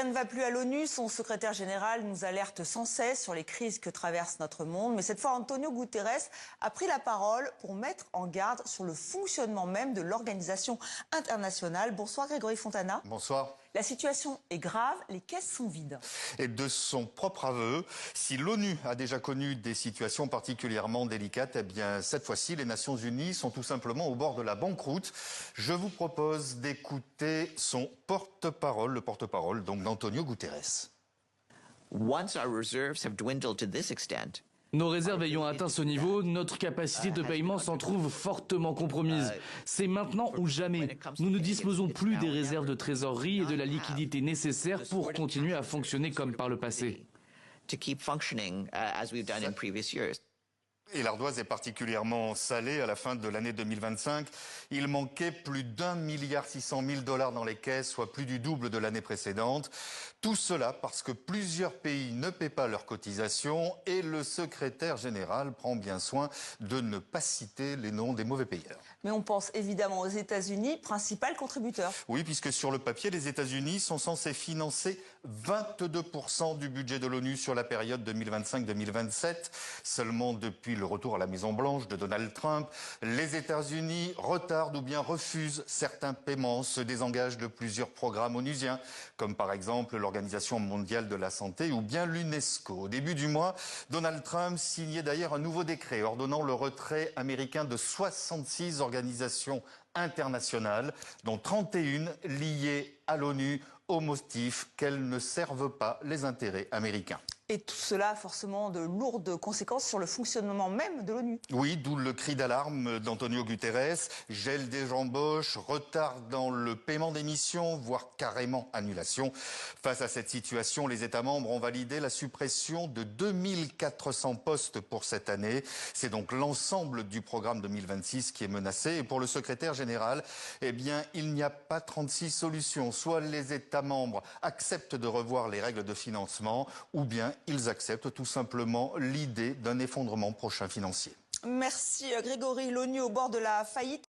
Rien ne va plus à l'ONU. Son secrétaire général nous alerte sans cesse sur les crises que traverse notre monde. Mais cette fois, Antonio Guterres a pris la parole pour mettre en garde sur le fonctionnement même de l'organisation internationale. Bonsoir Grégory Fontana. Bonsoir. La situation est grave, les caisses sont vides. Et de son propre aveu, si l'ONU a déjà connu des situations particulièrement délicates, eh bien cette fois-ci, les Nations Unies sont tout simplement au bord de la banqueroute. Je vous propose d'écouter son porte-parole, le porte-parole donc d'Antonio Guterres. Once our reserves have dwindled to this extent, nos réserves ayant atteint ce niveau, notre capacité de paiement s'en trouve fortement compromise. C'est maintenant ou jamais. Nous ne disposons plus des réserves de trésorerie et de la liquidité nécessaires pour continuer à fonctionner comme par le passé. to keep functioning as we've done in previous years. Et l'ardoise est particulièrement salée à la fin de l'année 2025. Il manquait plus d'1,6 milliard dans les caisses, soit plus du double de l'année précédente. Tout cela parce que plusieurs pays ne paient pas leurs cotisations et le secrétaire général prend bien soin de ne pas citer les noms des mauvais payeurs. Mais on pense évidemment aux États-Unis, principal contributeur. Oui, puisque sur le papier, les États-Unis sont censés financer 22% du budget de l'ONU sur la période 2025-2027. Seulement depuis le retour à la Maison-Blanche de Donald Trump, les États-Unis retardent ou bien refusent certains paiements, se désengagent de plusieurs programmes onusiens, comme par exemple l'Organisation mondiale de la santé ou bien l'UNESCO. Au début du mois, Donald Trump signait d'ailleurs un nouveau décret ordonnant le retrait américain de 66 organisations internationales, dont 31 liées à l'ONU au motif qu'elles ne servent pas les intérêts américains. Et tout cela a forcément de lourdes conséquences sur le fonctionnement même de l'ONU. Oui, d'où le cri d'alarme d'Antonio Guterres, gel des embauches, retard dans le paiement des missions, voire carrément annulation. Face à cette situation, les États membres ont validé la suppression de 2400 postes pour cette année. C'est donc l'ensemble du programme 2026 qui est menacé. Et pour le secrétaire général, eh bien, il n'y a pas 36 solutions. Soit les États membres acceptent de revoir les règles de financement, ou bien ils acceptent tout simplement l'idée d'un effondrement prochain financier. Merci Grégory. L'ONU au bord de la faillite.